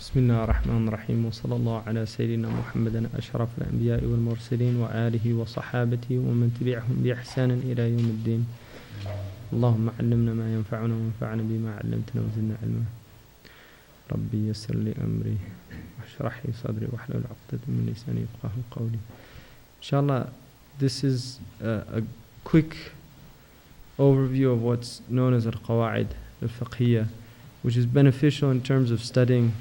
بسم الله الرحمن الرحيم وصلى الله على سيدنا محمد أشرف الأنبياء والمرسلين وآله وصحابته ومن تبعهم بإحسان إلى يوم الدين. اللهم علمنا ما ينفعنا وانفعنا بما علمتنا وزدنا علما. ربي يسر لي أمري واشرح لي صدري واحلل عقدة من لساني يفقهوا قولي. Inshallah, this is a quick overview of what's known as al-Qawa'id al-Fiqhiyya, which is beneficial in terms of studying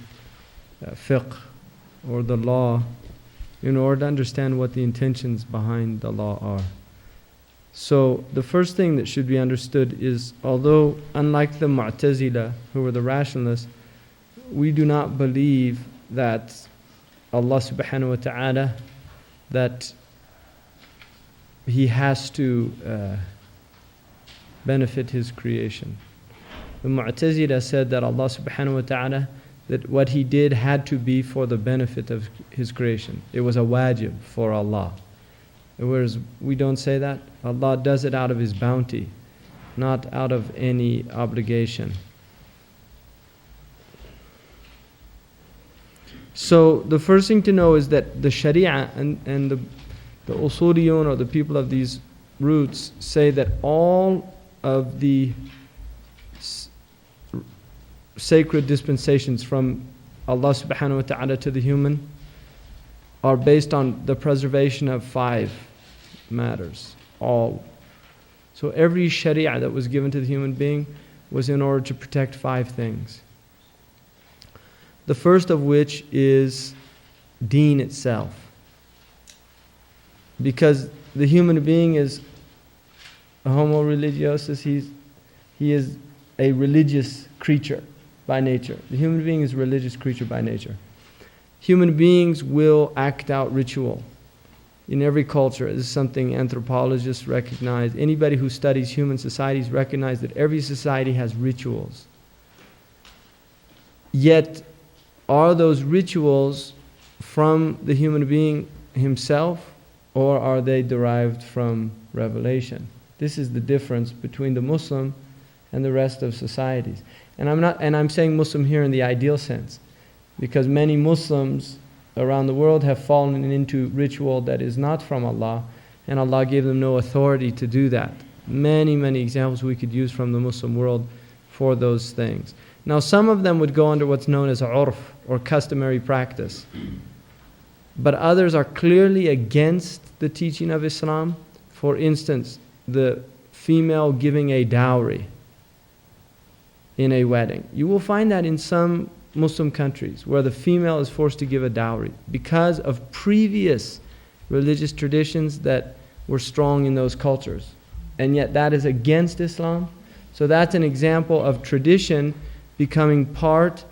fiqh or the law in order to understand what the intentions behind the law are. So the first thing that should be understood is, although unlike the Mu'tazila, who were the rationalists, we do not believe that Allah subhanahu wa ta'ala, that He has to benefit His creation. The Mu'tazila said that Allah subhanahu wa ta'ala, that what He did had to be for the benefit of His creation. It was a wajib for Allah. Whereas we don't say that. Allah does it out of His bounty, not out of any obligation. So the first thing to know is that the Sharia and the Usuliyun, or the people of these roots, say that all of the sacred dispensations from Allah subhanahu wa ta'ala to the human are based on the preservation of 5 matters. All. So every sharia that was given to the human being was in order to protect 5 things. The first of which is deen itself. Because the human being is a homo religiosus, he is a religious creature by nature. The human being is a religious creature by nature. Human beings will act out ritual in every culture. This is something anthropologists recognize. Anybody who studies human societies recognize that every society has rituals. Yet, are those rituals from the human being himself, or are they derived from revelation? This is the difference between the Muslim and the rest of societies. And I'm saying Muslim here in the ideal sense, because many Muslims around the world have fallen into ritual that is not from Allah, and Allah gave them no authority to do that. Many, many examples we could use from the Muslim world for those things. Now, some of them would go under what's known as urf, or customary practice. But others are clearly against the teaching of Islam. For instance, the female giving a dowry in a wedding. You will find that in some Muslim countries where the female is forced to give a dowry because of previous religious traditions that were strong in those cultures. And yet that is against Islam. So that's an example of tradition becoming part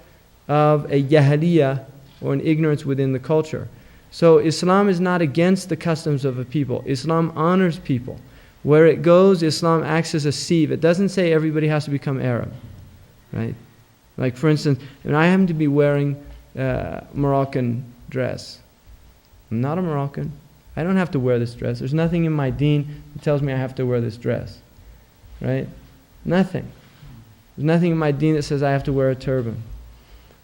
of a Jahilia, or an ignorance within the culture. So Islam is not against the customs of a people. Islam honors people. Where it goes, Islam acts as a sieve. It doesn't say everybody has to become Arab. Right? Like, for instance, when I happen to be wearing a Moroccan dress, I'm not a Moroccan. I don't have to wear this dress. There's nothing in my deen that tells me I have to wear this dress. Right? Nothing. There's nothing in my deen that says I have to wear a turban.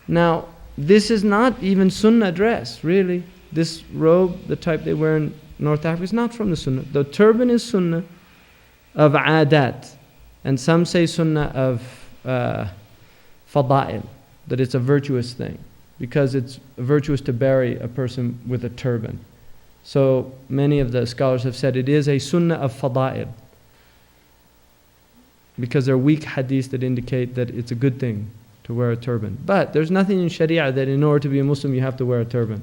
Now, this is not even Sunnah dress, really. This robe, the type they wear in North Africa, is not from the Sunnah. The turban is Sunnah of adat. And some say Sunnah of fada'il, that it's a virtuous thing, because it's virtuous to bury a person with a turban. So many of the scholars have said it is a Sunnah of fada'il, because there are weak hadiths that indicate that it's a good thing to wear a turban. But there's nothing in Sharia that in order to be a Muslim you have to wear a turban.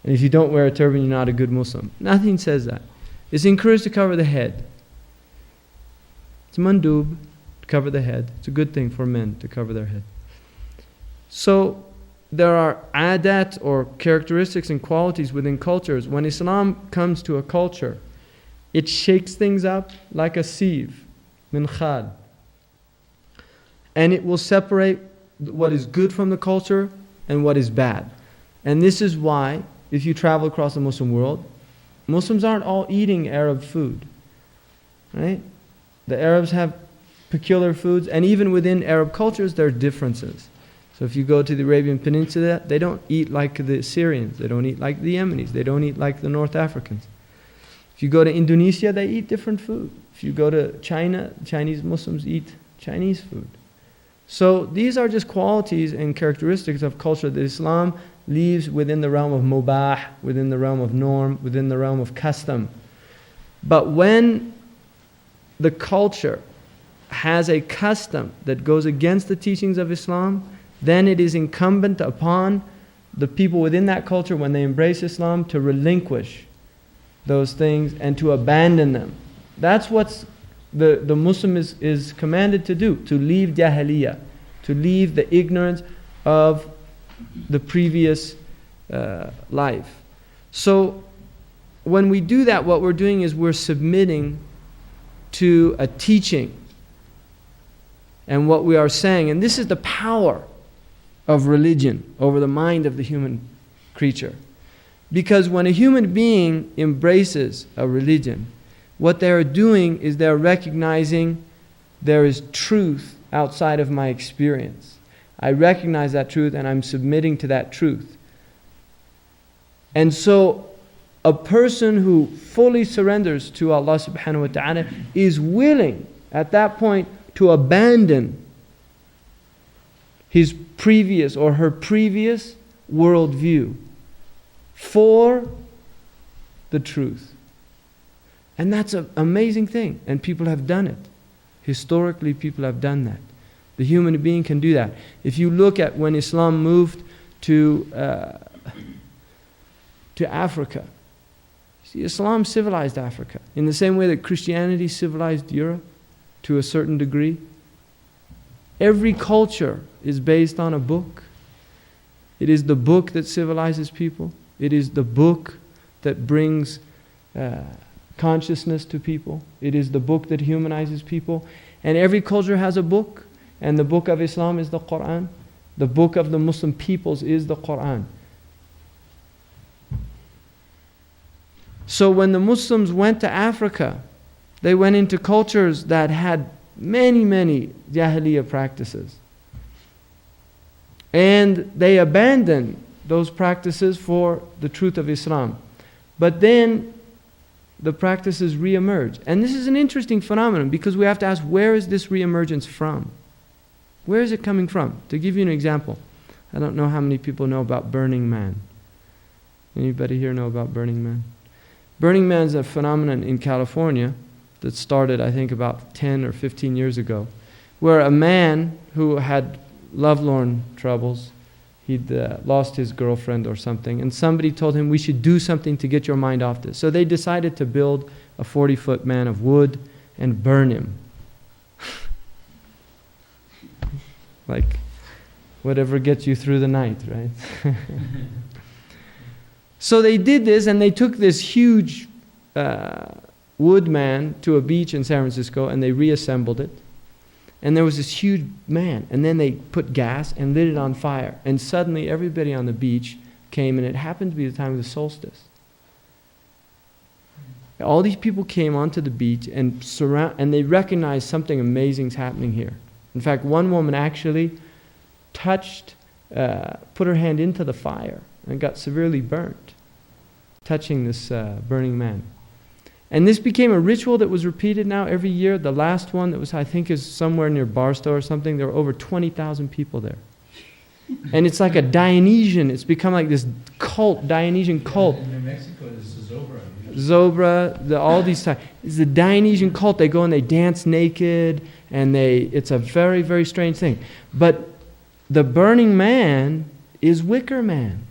And if you don't wear a turban, you're not a good Muslim. Nothing says that. It's encouraged to cover the head. It's mandub to cover the head. It's a good thing for men to cover their head. So there are adat, or characteristics and qualities within cultures. When Islam comes to a culture, it shakes things up like a sieve, min khal. And it will separate what is good from the culture and what is bad. And this is why, if you travel across the Muslim world, Muslims aren't all eating Arab food. Right? The Arabs have peculiar foods, and even within Arab cultures there are differences. So if you go to the Arabian Peninsula, they don't eat like the Assyrians. They don't eat like the Yemenis. They don't eat like the North Africans. If you go to Indonesia, they eat different food. If you go to China, Chinese Muslims eat Chinese food. So these are just qualities and characteristics of culture that Islam leaves within the realm of mubah, within the realm of norm, within the realm of custom. But when the culture has a custom that goes against the teachings of Islam, then it is incumbent upon the people within that culture, when they embrace Islam, to relinquish those things and to abandon them. That's what the Muslim is commanded to do, to leave Jahiliyyah, to leave the ignorance of the previous life. So when we do that, what we're doing is we're submitting to a teaching. And what we are saying, and this is the power of religion over the mind of the human creature. Because when a human being embraces a religion, what they are doing is they're recognizing there is truth outside of my experience. I recognize that truth and I'm submitting to that truth. And so a person who fully surrenders to Allah subhanahu wa ta'ala is willing at that point to abandon his previous or her previous worldview for the truth. And that's an amazing thing. And people have done it. Historically, people have done that. The human being can do that. If you look at when Islam moved to Africa, see, Islam civilized Africa in the same way that Christianity civilized Europe to a certain degree. Every culture is based on a book. It is the book that civilizes people. It is the book that brings consciousness to people. It is the book that humanizes people. And every culture has a book. And the book of Islam is the Quran. The book of the Muslim peoples is the Quran. So when the Muslims went to Africa, they went into cultures that had many, many Jahiliyyah practices. And they abandoned those practices for the truth of Islam. But then the practices re-emerge. And this is an interesting phenomenon because we have to ask, where is this re-emergence from? Where is it coming from? To give you an example, I don't know how many people know about Burning Man. Anybody here know about Burning Man? Burning Man is a phenomenon in California that started, I think, about 10 or 15 years ago, where a man who had lovelorn troubles, he'd lost his girlfriend or something, and somebody told him, we should do something to get your mind off this. So they decided to build a 40-foot man of wood and burn him. Like, whatever gets you through the night, right? So they did this, and they took this huge wood man to a beach in San Francisco, and they reassembled it. And there was this huge man, and then they put gas and lit it on fire. And suddenly everybody on the beach came, and it happened to be the time of the solstice. All these people came onto the beach and they recognized something amazing is happening here. In fact, one woman actually put her hand into the fire and got severely burnt, touching this burning man. And this became a ritual that was repeated now every year. The last one that was, I think, is somewhere near Barstow or something. There were over 20,000 people there. And it's like a Dionysian. It's become like this cult, Dionysian cult. In New Mexico, it's the Zobra. Zobra, all these types. It's the Dionysian cult. They go and they dance naked, and it's a very, very strange thing. But the Burning Man is Wicker Man.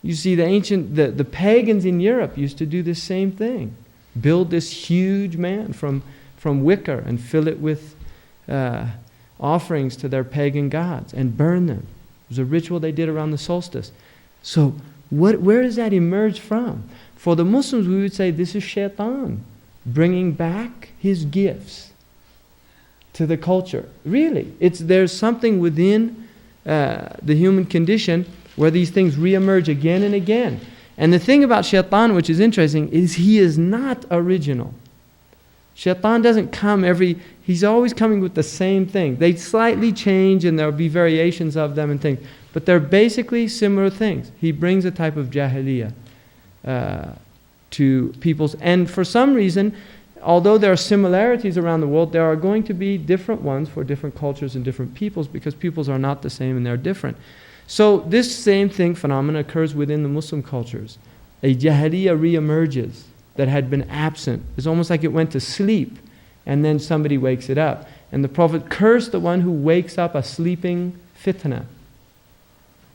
You see, the pagans in Europe used to do this same thing. Build this huge man from wicker and fill it with offerings to their pagan gods and burn them. It was a ritual they did around the solstice. So where does that emerge from? For the Muslims, we would say this is shaitan bringing back his gifts to the culture. Really, there's something within the human condition where these things reemerge again and again. And the thing about shaitan, which is interesting, is he is not original. Shaitan doesn't come he's always coming with the same thing. They slightly change and there'll be variations of them and things. But they're basically similar things. He brings a type of Jahiliyyah to peoples. And for some reason, although there are similarities around the world, there are going to be different ones for different cultures and different peoples, because peoples are not the same and they're different. So this same phenomenon occurs within the Muslim cultures. A Jahiliyyah reemerges that had been absent. It's almost like it went to sleep and then somebody wakes it up. And the Prophet cursed the one who wakes up a sleeping fitna.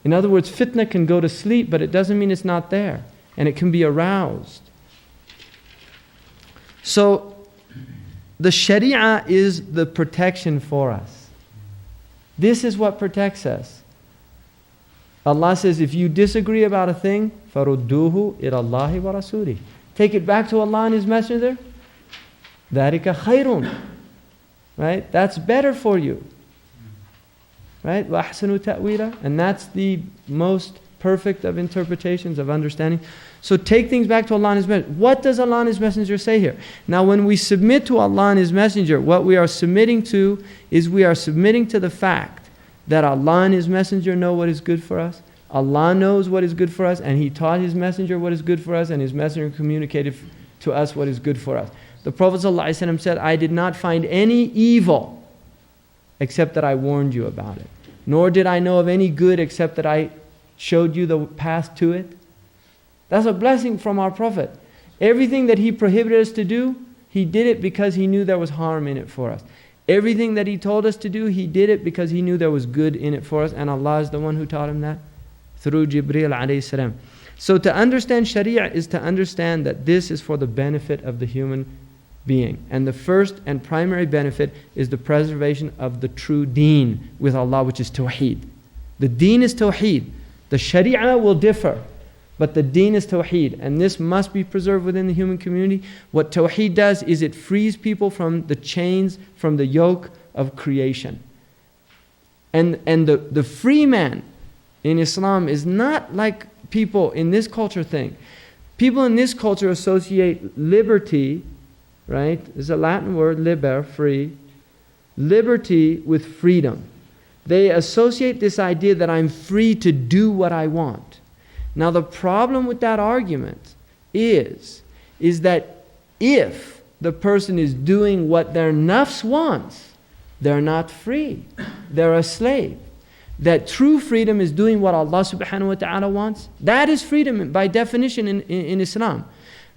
In other words, fitna can go to sleep, but it doesn't mean it's not there. And it can be aroused. So, the Sharia is the protection for us. This is what protects us. Allah says, if you disagree about a thing, فَرُدُّوهُ إِلَى اللَّهِ وَرَسُولِهِ. Take it back to Allah and His Messenger. ذَلِكَ خَيْرٌ. Right? That's better for you. Right? وَأَحْسَنُ تَأْوِيلًا. And that's the most perfect of interpretations, of understanding. So take things back to Allah and His Messenger. What does Allah and His Messenger say here? Now when we submit to Allah and His Messenger, what we are submitting to is we are submitting to the fact that Allah and His Messenger know what is good for us. Allah knows what is good for us, and He taught His Messenger what is good for us, and His Messenger communicated to us what is good for us. The Prophet ﷺ said, I did not find any evil except that I warned you about it. Nor did I know of any good except that I showed you the path to it. That's a blessing from our Prophet. Everything that he prohibited us to do, he did it because he knew there was harm in it for us. Everything that he told us to do, he did it because he knew there was good in it for us. And Allah is the one who taught him that through Jibreel alayhi salam. So to understand Sharia is to understand that this is for the benefit of the human being. And the first and primary benefit is the preservation of the true deen with Allah, which is Tawheed. The deen is Tawheed. The Sharia will differ, but the deen is Tawheed. And this must be preserved within the human community. What Tawheed does is it frees people from the chains, from the yoke of creation. And the free man in Islam is not like people in this culture think. People in this culture associate liberty, right? It's a Latin word, liber, free. Liberty with freedom. They associate this idea that I'm free to do what I want. Now the problem with that argument is that if the person is doing what their nafs wants, they're not free. They're a slave. That true freedom is doing what Allah subhanahu wa ta'ala wants. That is freedom by definition in Islam.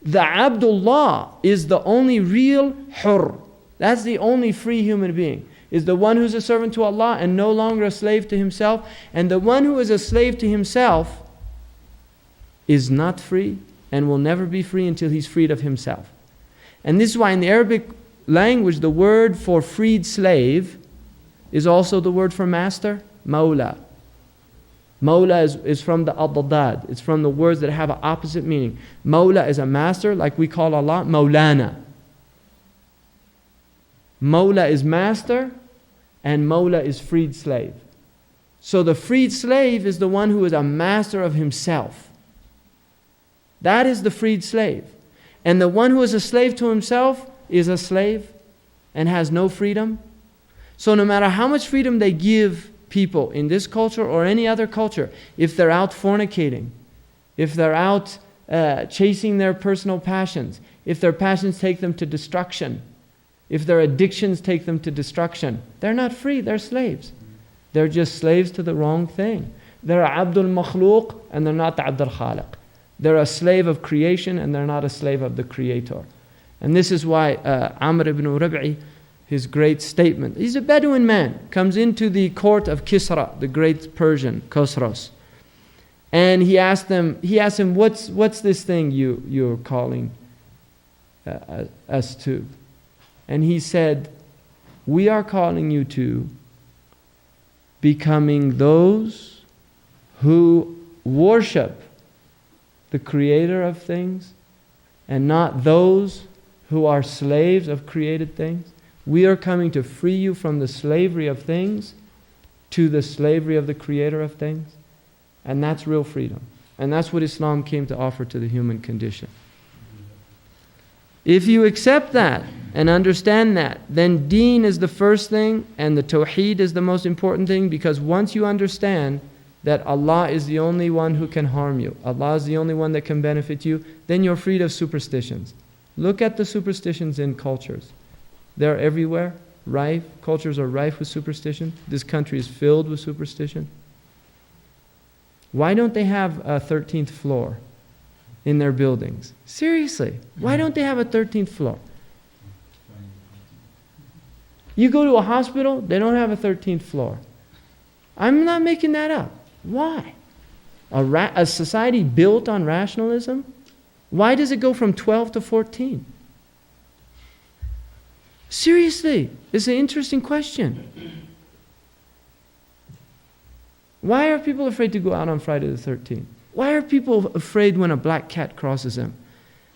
The Abdullah is the only real hur. That's the only free human being. Is the one who's a servant to Allah and no longer a slave to himself. And the one who is a slave to himself is not free and will never be free until he's freed of himself. And this is why in the Arabic language the word for freed slave is also the word for master, Mawla. Mawla is from the adadad. It's from the words that have an opposite meaning. Mawla is a master, like we call Allah Mawlana. Mawla is master, and Mawla is freed slave. So the freed slave is the one who is a master of himself. That is the freed slave. And the one who is a slave to himself is a slave and has no freedom. So no matter how much freedom they give people in this culture or any other culture, if they're out fornicating, if they're out chasing their personal passions, if their passions take them to destruction, if their addictions take them to destruction, they're not free, they're slaves. They're just slaves to the wrong thing. They're Abdul Makhluq and they're not Abdul Khaliq. They're a slave of creation and they're not a slave of the Creator. And this is why Amr ibn Rabi'i, his great statement, he's a Bedouin man, comes into the court of Kisra, the great Persian, Khosros. And he asked him, what's this thing you're calling us to? And he said, we are calling you to becoming those who worship the Creator of things and not those who are slaves of created things. We are coming to free you from the slavery of things to the slavery of the Creator of things. And that's real freedom. And that's what Islam came to offer to the human condition. If you accept that, and understand that, then deen is the first thing and the tawheed is the most important thing, because once you understand that Allah is the only one who can harm you, Allah is the only one that can benefit you, then you're freed of superstitions. Look at the superstitions in cultures. They're everywhere, rife. Cultures are rife with superstition. This country is filled with superstition. Why don't they have a 13th floor in their buildings? Seriously, why don't they have a 13th floor? You go to a hospital, they don't have a 13th floor. I'm not making that up. Why? A society built on rationalism? Why does it go from 12 to 14? Seriously, it's an interesting question. Why are people afraid to go out on Friday the 13th? Why are people afraid when a black cat crosses them?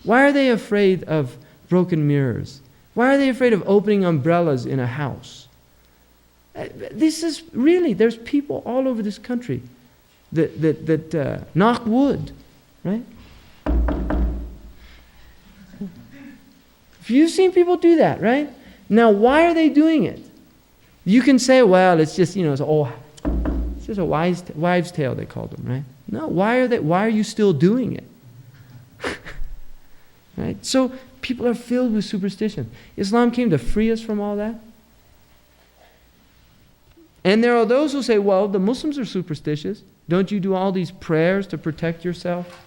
Why are they afraid of broken mirrors? Why are they afraid of opening umbrellas in a house? This is really, there's people all over this country that knock wood, right? You've seen people do that, right? Now, why are they doing it? You can say, well, it's just, it's just a wives' tale, they call them, right? No, why are you still doing it? Right? So people are filled with superstition. Islam came to free us from all that. And there are those who say, well, the Muslims are superstitious. Don't you do all these prayers to protect yourself?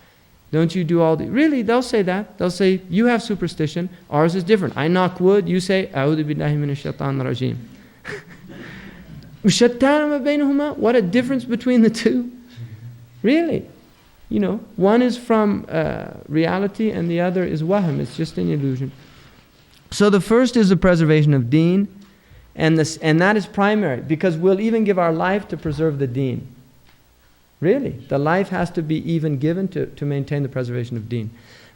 Don't you do all the... Really, they'll say that. They'll say, you have superstition. Ours is different. I knock wood. You say, A'udhu billahi minash shaitanir rajim. What a difference between the two. Really. One is from reality and the other is wahm. It's just an illusion. So the first is the preservation of deen. And that is primary, because we'll even give our life to preserve the deen. Really, the life has to be even given to maintain the preservation of deen.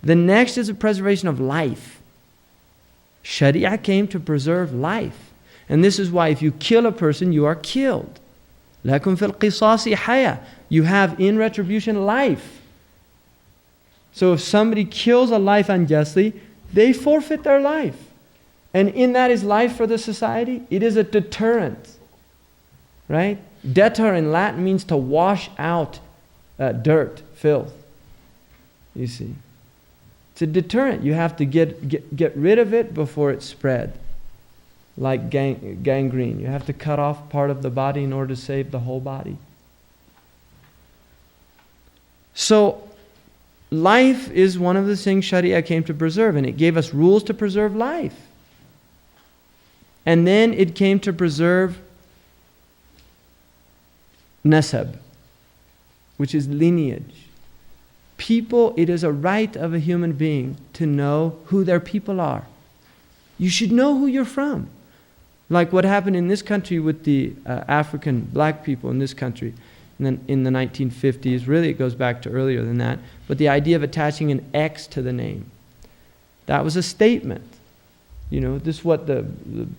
The next is the preservation of life. Sharia came to preserve life. And this is why if you kill a person, you are killed. لَكُمْ فِي الْقِصَاصِ حَيَاةٌ. You have in retribution life. So if somebody kills a life unjustly, they forfeit their life. And in that is life for the society. It is a deterrent. Right? Deter in Latin means to wash out dirt, filth. You see. It's a deterrent. You have to get rid of it before it spread. Like gangrene. You have to cut off part of the body in order to save the whole body. So, life is one of the things Sharia came to preserve, and it gave us rules to preserve life. And then it came to preserve nasab, which is lineage. People, it is a right of a human being to know who their people are. You should know who you're from. Like what happened in this country with the African black people in this country in the 1950s. Really, it goes back to earlier than that. But the idea of attaching an X to the name. That was a statement. This is what the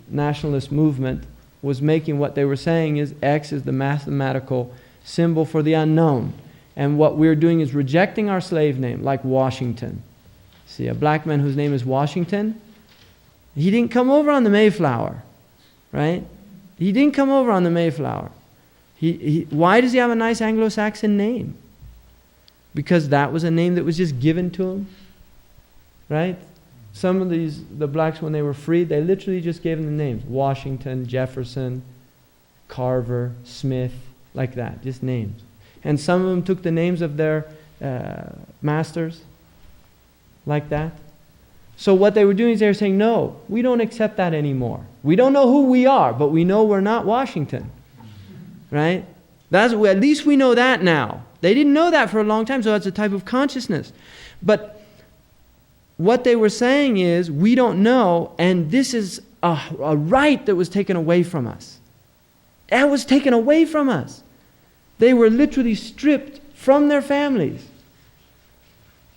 nationalist movement was making. What they were saying is X is the mathematical symbol for the unknown. And what we're doing is rejecting our slave name, like Washington. See, a black man whose name is Washington, he didn't come over on the Mayflower, right? He didn't come over on the Mayflower. Why does he have a nice Anglo-Saxon name? Because that was a name that was just given to him, right? Some of the blacks, when they were freed, they literally just gave them the names. Washington, Jefferson, Carver, Smith, like that, just names. And some of them took the names of their masters, like that. So what they were doing is they were saying, no, we don't accept that anymore. We don't know who we are, but we know we're not Washington. Right? At least we know that now. They didn't know that for a long time, so that's a type of consciousness. But what they were saying is, we don't know, and this is a right that was taken away from us. That was taken away from us. They were literally stripped from their families.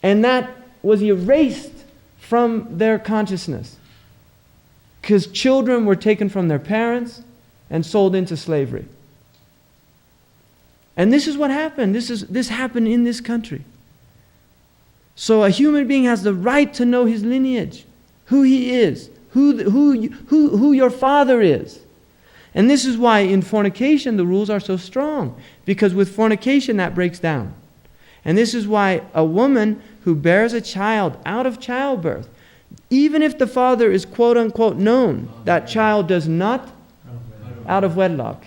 And that was erased from their consciousness. Because children were taken from their parents and sold into slavery. And this is what happened. This happened in this country. So a human being has the right to know his lineage, who he is, who your father is. And this is why in fornication the rules are so strong. Because with fornication that breaks down. And this is why a woman who bears a child out of childbirth, even if the father is quote unquote known, that child does not, out of wedlock.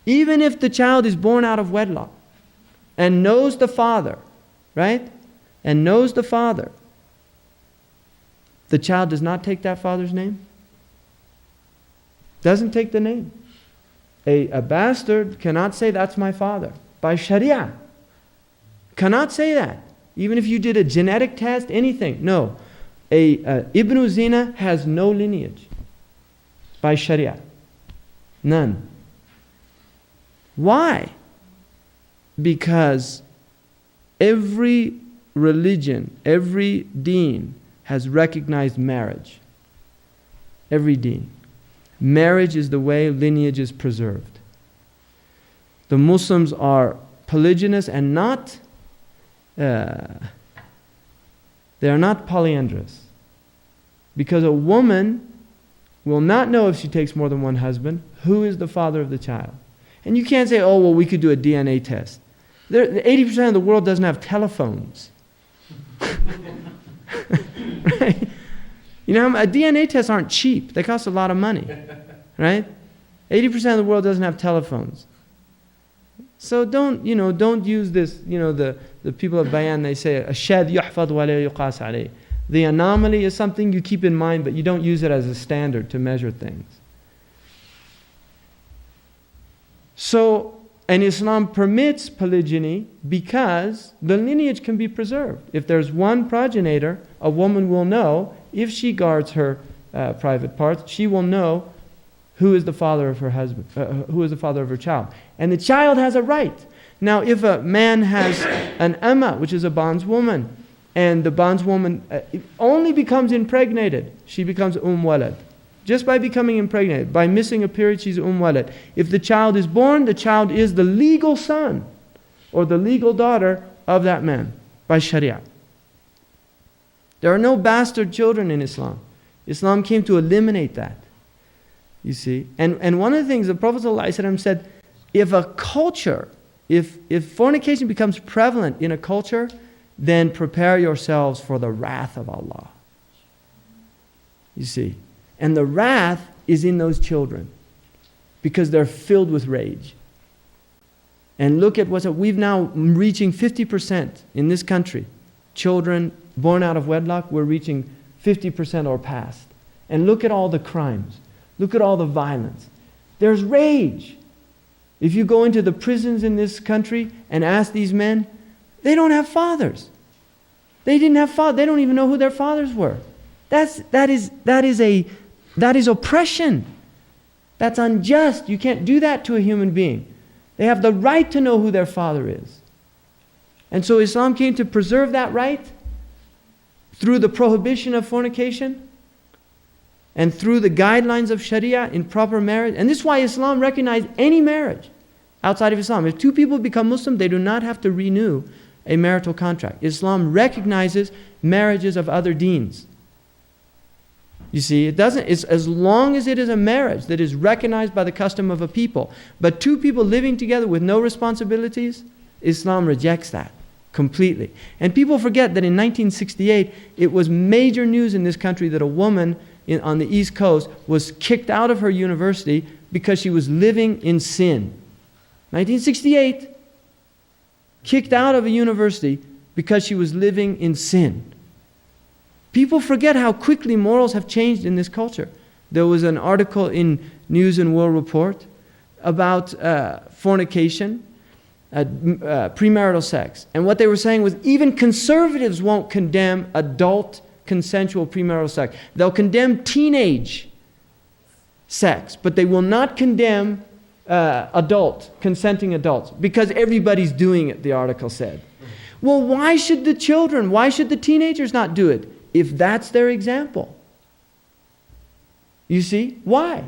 Even if the child is born out of wedlock and knows the father, right? And knows the father, the child does not take that father's name. Doesn't take the name. A bastard cannot say that's my father. By Sharia. Cannot say that. Even if you did a genetic test, anything. No. Ibn Zina has no lineage. By Sharia. None. Why? Because every religion, every deen has recognized marriage. Every deen. Marriage is the way lineage is preserved. The Muslims are polygynous and not, they are not polyandrous. Because a woman will not know if she takes more than one husband, who is the father of the child. And you can't say, oh, well, we could do a DNA test. 80% of the world doesn't have telephones. Right? You know, DNA tests aren't cheap. They cost a lot of money. Right? 80% of the world doesn't have telephones. So don't use this, the people of Bayan, they say, الشاذ يحفظ ولا يقاس عليه. The anomaly is something you keep in mind, but you don't use it as a standard to measure things. So, and Islam permits polygyny because the lineage can be preserved. If there's one progenitor, a woman will know, if she guards her private parts, she will know who is the father of her husband, who is the father of her child. And the child has a right. Now, if a man has an amma, which is a bondswoman, and the bondswoman only becomes impregnated, she becomes walad. Just by becoming impregnated, by missing a period, she's walad. If the child is born, the child is the legal son or the legal daughter of that man by Sharia. There are no bastard children in Islam. Islam came to eliminate that. You see? And one of the things the Prophet ﷺ said, if a culture, if fornication becomes prevalent in a culture, then prepare yourselves for the wrath of Allah. You see? And the wrath is in those children because they're filled with rage. And look at we've now reaching 50% in this country. Children born out of wedlock, we're reaching 50% or past. And look at all the crimes. Look at all the violence. There's rage. If you go into the prisons in this country and ask these men, they don't have fathers. They didn't have fathers. They don't even know who their fathers were. That is oppression. That's unjust. You can't do that to a human being. They have the right to know who their father is. And so Islam came to preserve that right through the prohibition of fornication and through the guidelines of Sharia in proper marriage. And this is why Islam recognized any marriage outside of Islam. If two people become Muslim, they do not have to renew a marital contract. Islam recognizes marriages of other deens. You see, it's as long as it is a marriage that is recognized by the custom of a people. But two people living together with no responsibilities, Islam rejects that completely. And people forget that in 1968, it was major news in this country that a woman on the East Coast was kicked out of her university because she was living in sin. 1968, kicked out of a university because she was living in sin. People forget how quickly morals have changed in this culture. There was an article in News and World Report about fornication, premarital sex. And what they were saying was even conservatives won't condemn adult consensual premarital sex. They'll condemn teenage sex, but they will not condemn consenting adults, because everybody's doing it, the article said. Well, why should the teenagers not do it if that's their example? You see? Why?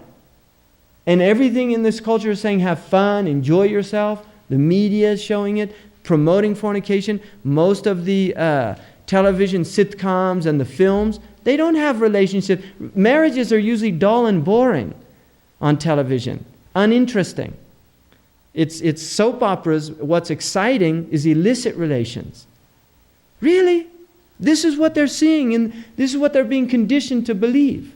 And everything in this culture is saying have fun, enjoy yourself. The media is showing it, promoting fornication. Most of the television sitcoms and the films, They don't have relationships. Marriages are usually dull and boring on television, uninteresting. It's soap operas. What's exciting is illicit relations. Really? This is what they're seeing, and this is what they're being conditioned to believe.